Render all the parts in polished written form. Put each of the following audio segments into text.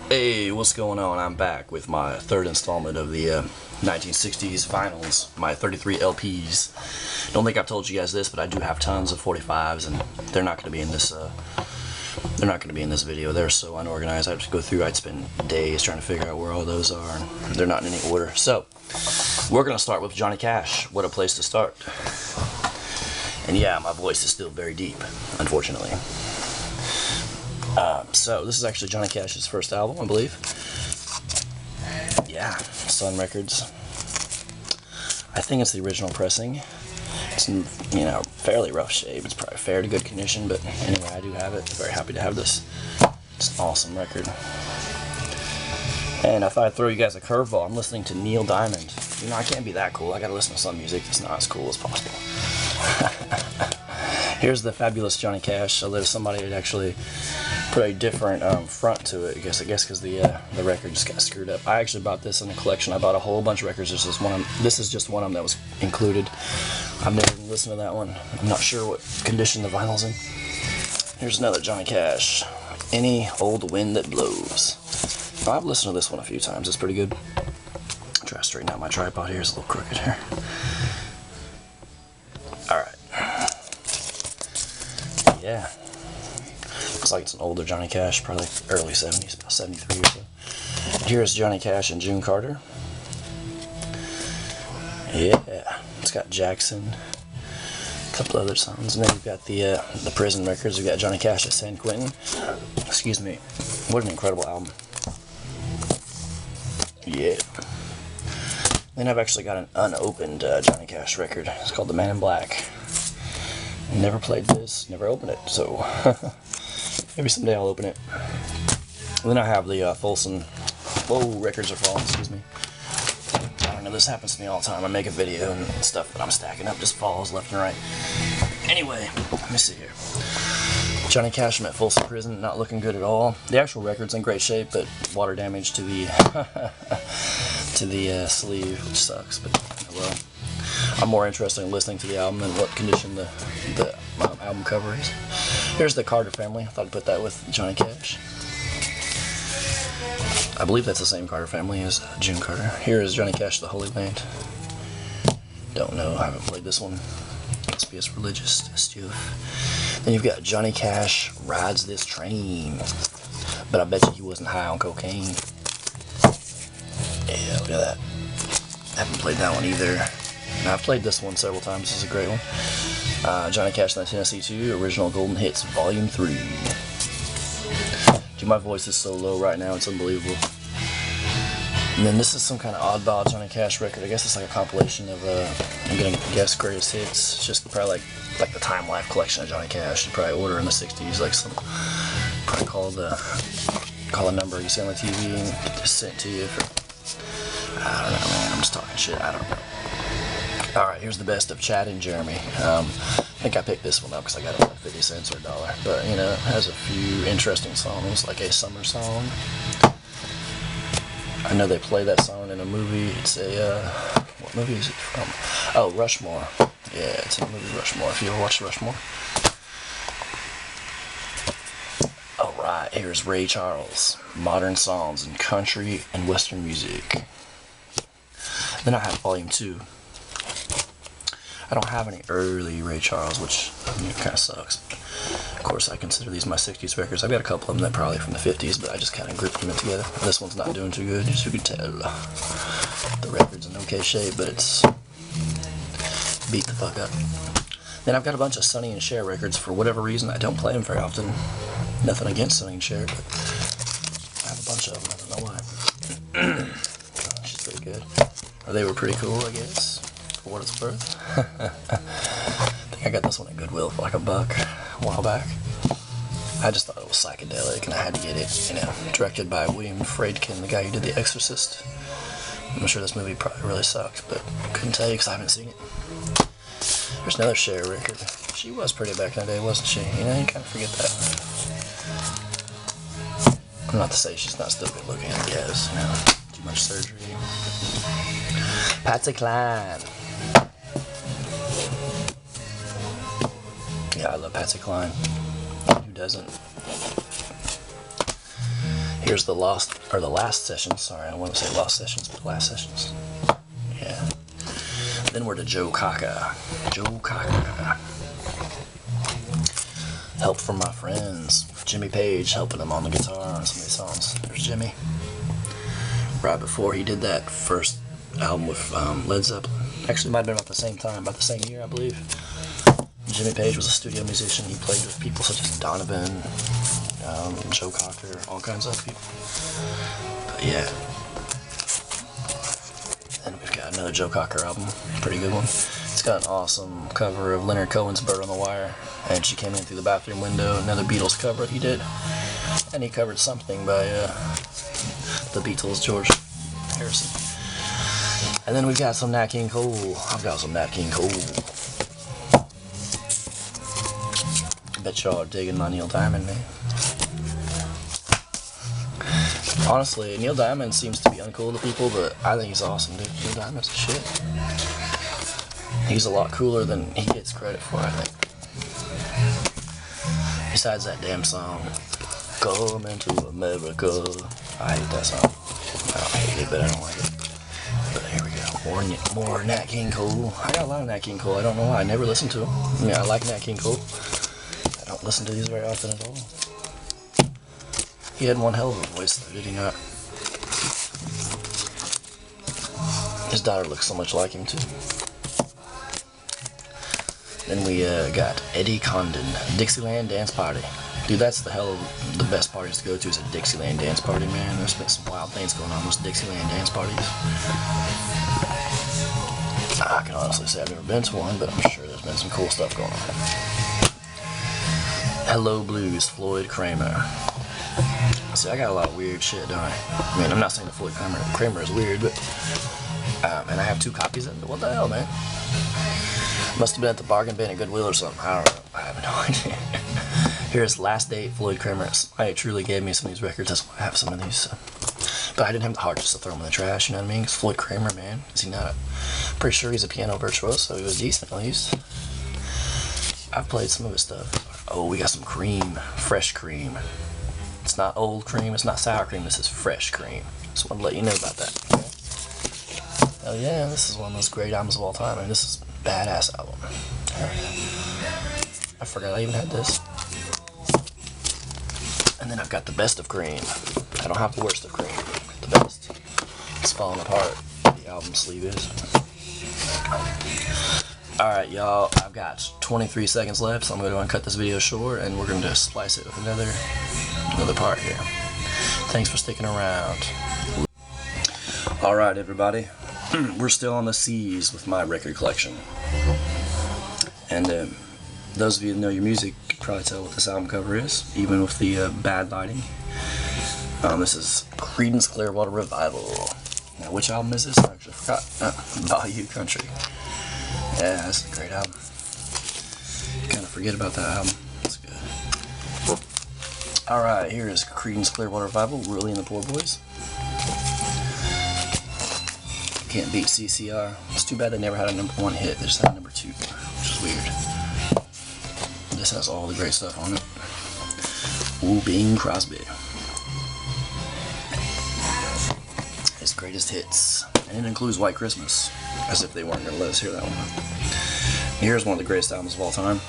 Hey, what's going on? I'm back with my third installment of the 1960s vinyls, my 33 LPs. Don't think I've told you guys this, but I do have tons of 45s, and they're not going to be in this. They're not going to be in this video. They're so unorganized. I have to go through. I'd spend days trying to figure out where all those are, and they're not in any order. So we're going to start with Johnny Cash. What a place to start! And yeah, my voice is still very deep, unfortunately. So this is actually Johnny Cash's first album, I believe. Yeah, Sun Records. I think it's the original pressing. It's in, fairly rough shape. It's probably fair to good condition, but anyway, I do have it. Very happy to have this. It's an awesome record. And I thought I'd throw you guys a curveball. I'm listening to Neil Diamond. I can't be that cool. I gotta listen to some music that's not as cool as possible. Here's the fabulous Johnny Cash. So there's somebody that actually put a different front to it. I guess because the record just got screwed up. I actually bought this in a collection. I bought a whole bunch of records. This is just one of them that was included. I've never even listened to that one. I'm not sure what condition the vinyl's in. Here's another Johnny Cash. Any Old Wind That Blows. Now, I've listened to this one a few times. It's pretty good. Try to straighten out my tripod here. It's a little crooked here. Alright. Yeah. Looks like it's an older Johnny Cash, probably early 70s, about 73 or so. Here's Johnny Cash and June Carter. Yeah. It's got Jackson. A couple other songs. And then you've got the prison records. We've got Johnny Cash at San Quentin. Excuse me. What an incredible album. Yeah. Then I've actually got an unopened Johnny Cash record. It's called The Man in Black. Never played this, never opened it, so maybe someday I'll open it. And then I have the Folsom. Whoa, records are falling, excuse me. I don't know, this happens to me all the time. I make a video and stuff that I'm stacking up just falls left and right. Anyway, let me see here. Johnny Cash at Folsom Prison, not looking good at all. The actual record's in great shape, but water damage to the sleeve, which sucks, but well. I'm more interested in listening to the album and what condition the album cover is. Here's the Carter family. I thought I'd put that with Johnny Cash. I believe that's the same Carter family as June Carter. Here is Johnny Cash, The Holy Land. Don't know. I haven't played this one. Must be as religious stuff. Then you've got Johnny Cash Rides This Train. But I bet you he wasn't high on cocaine. Yeah, look at that. I haven't played that one either. Now, I've played this one several times. This is a great one. Johnny Cash and the Tennessee 2, Original Golden Hits, Volume 3. Dude, my voice is so low right now, it's unbelievable. And then this is some kind of oddball Johnny Cash record. I guess it's like a compilation of, I'm gonna guess, greatest hits. It's just probably like the Time Life collection of Johnny Cash. You probably order in the 60s, like some, probably call a number you see on the TV and get this sent to you for, I don't know, man, I'm just talking shit, I don't know. Alright, here's the best of Chad and Jeremy. I think I picked this one up because I got it for 50 cents or $1. But, it has a few interesting songs, like a summer song. I know they play that song in a movie. It's a, what movie is it from? Oh, Rushmore. Yeah, it's in the movie Rushmore, if you ever watched Rushmore. Alright, here's Ray Charles. Modern songs in country and western music. Then I have Volume 2. I don't have any early Ray Charles, which kind of sucks. Of course, I consider these my 60s records. I've got a couple of them that are probably from the 50s, but I just kind of grouped them in together. This one's not doing too good, as you can tell. The record's in okay shape, but it's beat the fuck up. Then I've got a bunch of Sonny and Cher records. For whatever reason, I don't play them very often. Nothing against Sonny and Cher, but I have a bunch of them. I don't know why. She's pretty good. Or they were pretty cool, I guess. For what it's worth. I think I got this one at Goodwill for like $1 a while back. I just thought it was psychedelic and I had to get it, directed by William Friedkin, the guy who did The Exorcist. I'm sure this movie probably really sucks, but couldn't tell you because I haven't seen it. There's another Cher record. She was pretty back in the day, wasn't she? You kind of forget that. Not to say she's not still good looking, I guess. Too much surgery. Patsy Cline. Yeah, I love Patsy Cline. Who doesn't? Here's the last session. Sorry, I don't want to say lost sessions, but last sessions. Yeah. Then we're to Joe Cocker. Joe Cocker. Help from my friends. Jimmy Page helping him on the guitar on some of these songs. There's Jimmy. Right before he did that first album with Led Zeppelin. Actually, it might have been about the same time, about the same year, I believe. Jimmy Page was a studio musician. He played with people such as Donovan, Joe Cocker, all kinds of people. But yeah. And we've got another Joe Cocker album. Pretty good one. It's got an awesome cover of Leonard Cohen's Bird on the Wire. And she came in through the bathroom window. Another Beatles cover he did. And he covered something by the Beatles, George Harrison. And then we've got some Nat King Cole. I've got some Nat King Cole. I bet y'all are digging my Neil Diamond, man. Honestly, Neil Diamond seems to be uncool to people, but I think he's awesome, dude. Neil Diamond's shit. He's a lot cooler than he gets credit for, I think. Besides that damn song, Coming to America. I hate that song. I don't hate it, but I don't like it. But here we go. More Nat King Cole. I got a lot of Nat King Cole. I don't know why. I never listened to him. I mean, I like Nat King Cole. I don't listen to these very often at all. He had one hell of a voice, though, did he not? His daughter looks so much like him, too. Then we got Eddie Condon, Dixieland Dance Party. Dude, that's the best parties to go to is a Dixieland Dance Party, man. There's been some wild things going on in those Dixieland Dance Parties. I can honestly say I've never been to one, but I'm sure there's been some cool stuff going on. Hello Blues, Floyd Kramer. See, I got a lot of weird shit, don't I? I mean, I'm not saying that Floyd Kramer is weird, but... and I have 2 copies of it. What the hell, man? Must have been at the bargain bin at Goodwill or something. I don't know. I have no idea. Here's Last Date, Floyd Kramer. Somebody truly gave me some of these records. That's why I have some of these. So. But I didn't have the heart just to throw them in the trash, you know what I mean? Because Floyd Kramer, man, is he not? Pretty sure he's a piano virtuoso. He was decent, at least. I've played some of his stuff. Oh, we got some cream. Fresh cream. It's not old cream. It's not sour cream. This is fresh cream. Just wanted to let you know about that. Oh yeah, this is one of those great albums of all time. I mean, this is a badass album. I forgot I even had this. And then I've got the best of cream. I don't have the worst of cream. The best. It's falling apart. The album sleeve is. Alright, y'all. I've got 23 seconds left, so I'm going to uncut this video short, and we're going to splice it with another part here. Thanks for sticking around. Alright, everybody. We're still on the seas with my record collection. And those of you that know your music can probably tell what this album cover is, even with the bad lighting. This is Creedence Clearwater Revival. Now, which album is this? I actually forgot. Bayou Country. Yeah, that's a great album. Kind of forget about that album. It's good. Alright, here is Creedence Clearwater Revival, Willie and the Poor Boys. Can't beat CCR. It's too bad they never had a #1 hit. They just had a #2, which is weird. This has all the great stuff on it. Ooh, Bing Crosby. His greatest hits. And it includes White Christmas. As if they weren't going to let us hear that one. Here's one of the greatest albums of all time.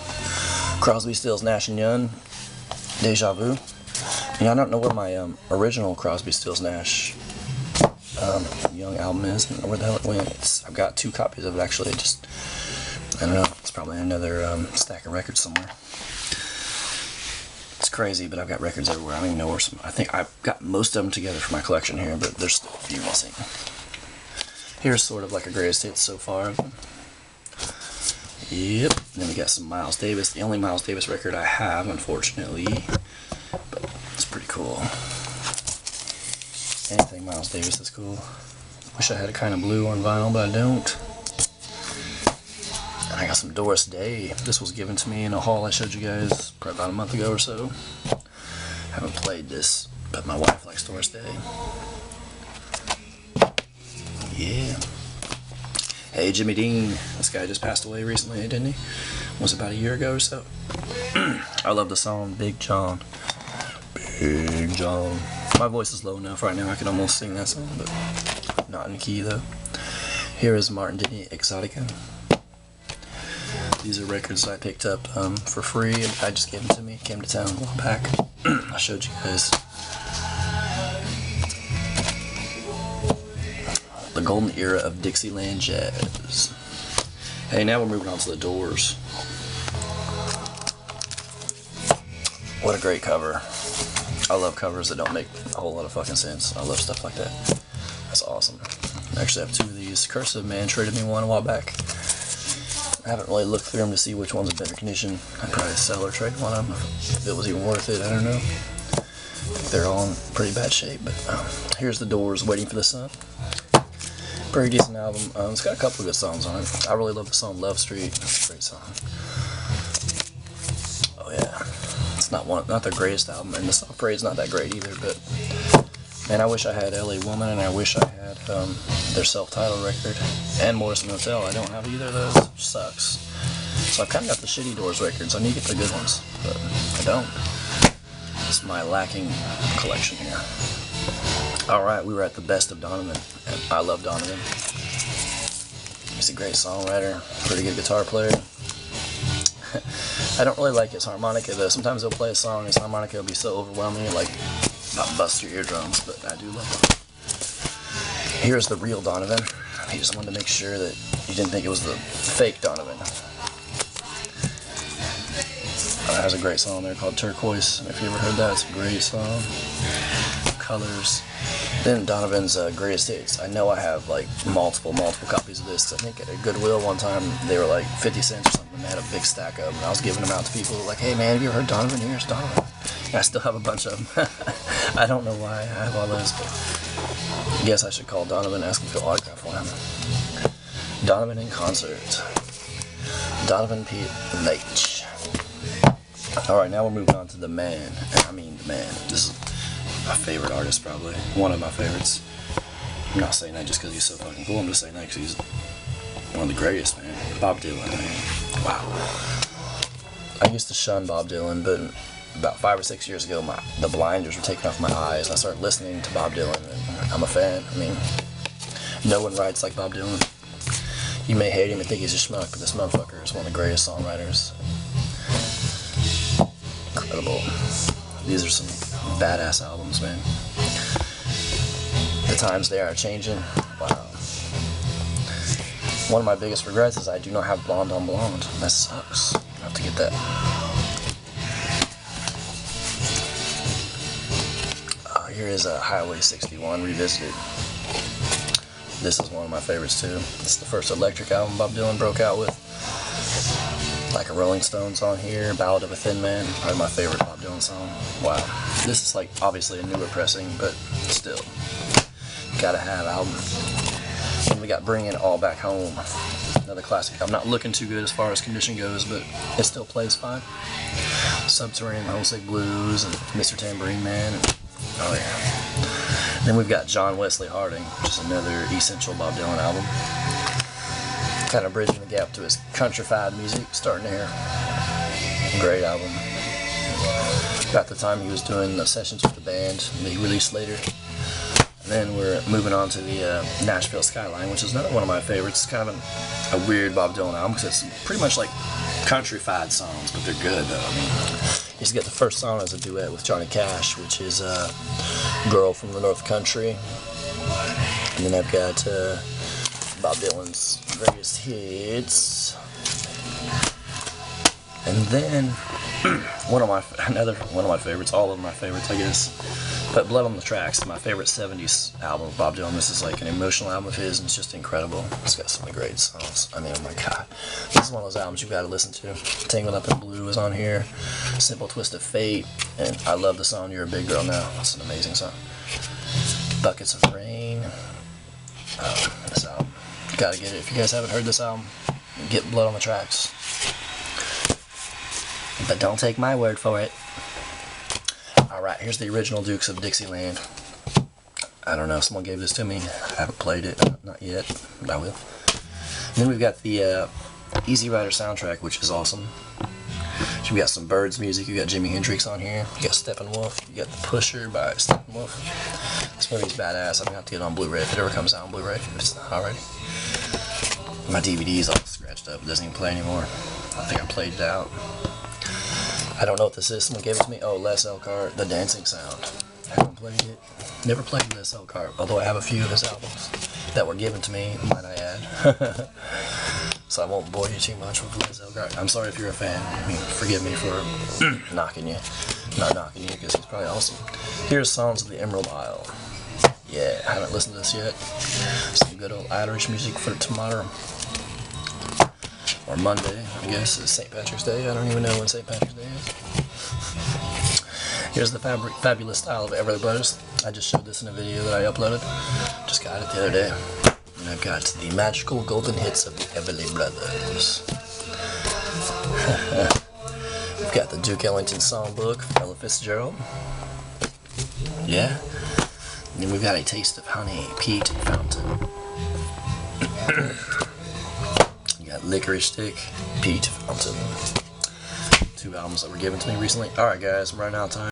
Crosby, Stills, Nash & Young. Deja Vu. Yeah, I don't know where my original Crosby, Stills, Nash Young album is. I don't know where the hell it went. I've got 2 copies of it actually. Just, I don't know. It's probably in another stack of records somewhere. It's crazy, but I've got records everywhere. I don't even know where some. I think I've got most of them together for my collection here, but there's still a few missing. Here's sort of like a greatest hits so far. Yep. And then we got some Miles Davis. The only Miles Davis record I have, unfortunately. But it's pretty cool. Anything Miles Davis is cool. Wish I had a kind of blue on vinyl, but I don't. And I got some Doris Day. This was given to me in a haul I showed you guys probably about a month ago or so. Haven't played this, but my wife likes Doris Day. Yeah. Hey, Jimmy Dean. This guy just passed away recently, didn't he? Was it about a year ago or so? I love the song Big John. Big John. My voice is low enough right now, I can almost sing that song, but not in key though. Here is Martin Denny Exotica. These are records I picked up for free. I just gave them to me. Came to town a while back. I showed you guys. The golden era of Dixieland jazz. Hey, now we're moving on to the Doors. What a great cover. I love covers that don't make a whole lot of fucking sense. I love stuff like that. That's awesome. I actually have two of these. Cursive Man traded me one a while back. I haven't really looked through them to see which one's in better condition. I'd probably sell or trade one of them if it was even worth it. I don't know. I think they're all in pretty bad shape. But here's the Doors, Waiting for the Sun. Pretty decent album. It's got a couple of good songs on it. I really love the song Love Street. It's a great song. Oh yeah. It's not the greatest album, and the song Parade's not that great either, but man, I wish I had LA Woman, and I wish I had their self-titled record, and Morrison Hotel. I don't have either of those, which sucks. So I've kind of got the shitty Doors records. I need to get the good ones, but I don't. It's my lacking collection here. Alright, we were at the Best of Donovan, and I love Donovan. He's a great songwriter, pretty good guitar player. I don't really like his harmonica though. Sometimes he'll play a song, his harmonica will be so overwhelming, like about bust your eardrums, but I do love it. Here's the real Donovan. He just wanted to make sure that you didn't think it was the fake Donovan. There's a great song there called Turquoise. If you ever heard that, it's a great song. Colors. Then Donovan's Greatest Hits. I know I have like multiple copies of this. I think at Goodwill one time they were like 50 cents or something. They had a big stack of them, and I was giving them out to people like, hey man, have you ever heard Donovan? Here's Donovan. And I still have a bunch of them. I don't know why I have all those, but I guess I should call Donovan and ask him for an autograph on him. Donovan in concert. Donovan P. H. Alright, now we're moving on to the man. I mean the man. This is my favorite artist, probably. One of my favorites. I'm not saying that just because he's so fucking cool. I'm just saying that because he's one of the greatest, man. Bob Dylan, man. Wow. I used to shun Bob Dylan, but about 5 or 6 years ago, the blinders were taken off my eyes, and I started listening to Bob Dylan, and I'm a fan. I mean, no one writes like Bob Dylan. You may hate him and think he's a schmuck, but this motherfucker is one of the greatest songwriters. Incredible. These are some badass albums, man. The times they are changing. Wow. One of my biggest regrets is I do not have Blonde on Blonde. That sucks. I have to get that. Here is a Highway 61 Revisited. This is one of my favorites too. It's the first electric album Bob Dylan broke out with. Like a Rolling Stones on here, Ballad of a Thin Man, probably my favorite Bob Dylan song. Wow. This is like obviously a newer pressing, but still, gotta have album. And we got Bring It All Back Home, another classic. I'm not looking too good as far as condition goes, but it still plays fine. Subterranean Homesick Blues and Mr. Tambourine Man. And, oh yeah. Then we've got John Wesley Harding, which is another essential Bob Dylan album. Kind of bridging the gap to his countrified music, starting here. Great album. About the time he was doing the sessions with the band that he released later. And then we're moving on to the Nashville Skyline, which is another one of my favorites. It's kind of a weird Bob Dylan album because it's pretty much like countrified songs, but they're good though. I mean, you just get the first song as a duet with Johnny Cash, which is Girl from the North Country. And then I've got Bob Dylan's Greatest Hits, and then another one of my favorites, all of my favorites, I guess. But Blood on the Tracks is my favorite 70s album of Bob Dylan. This is like an emotional album of his, and it's just incredible. It's got some great songs. I mean, oh my god, this is one of those albums you've got to listen to. Tangled Up in Blue is on here. Simple Twist of Fate, and I love the song You're a Big Girl Now. It's an amazing song. Buckets of Rain. This album. Gotta get it. If you guys haven't heard this album, get Blood on the Tracks. But don't take my word for it. Alright, here's the original Dukes of Dixieland. I don't know, someone gave this to me. I haven't played it, not yet, but I will. And then we've got the Easy Rider soundtrack, which is awesome. So we got some Birds music, you got Jimi Hendrix on here, you got Steppenwolf, you You got The Pusher by Steppenwolf. This movie's badass. I'm gonna have to get it on Blu-ray if it ever comes out on Blu-ray, if it's not already. My DVD's all scratched up. It doesn't even play anymore. I think I played it out. I don't know what this is. Someone gave it to me. Oh, Les Elkhart, The Dancing Sound. I haven't played it. Never played Les Elkhart, although I have a few of his albums that were given to me, might I add. So I won't bore you too much with Les Elkhart. I'm sorry if you're a fan. I mean, forgive me for knocking you. Not knocking you, because he's probably awesome. Here's Songs of the Emerald Isle. Yeah, I haven't listened to this yet. Some good old Irish music for tomorrow. Or Monday, I guess. It's St. Patrick's Day. I don't even know when St. Patrick's Day is. Here's the Fabulous Style of Everly Brothers. I just showed this in a video that I uploaded. Just got it the other day. And I've got the magical golden hits of the Everly Brothers. We've got the Duke Ellington Songbook from Ella Fitzgerald. Yeah. And then we've got A Taste of Honey, Pete Fountain. You got Licorice Stick, Pete Fountain. 2 albums that were given to me recently. Alright guys, I'm running out of time.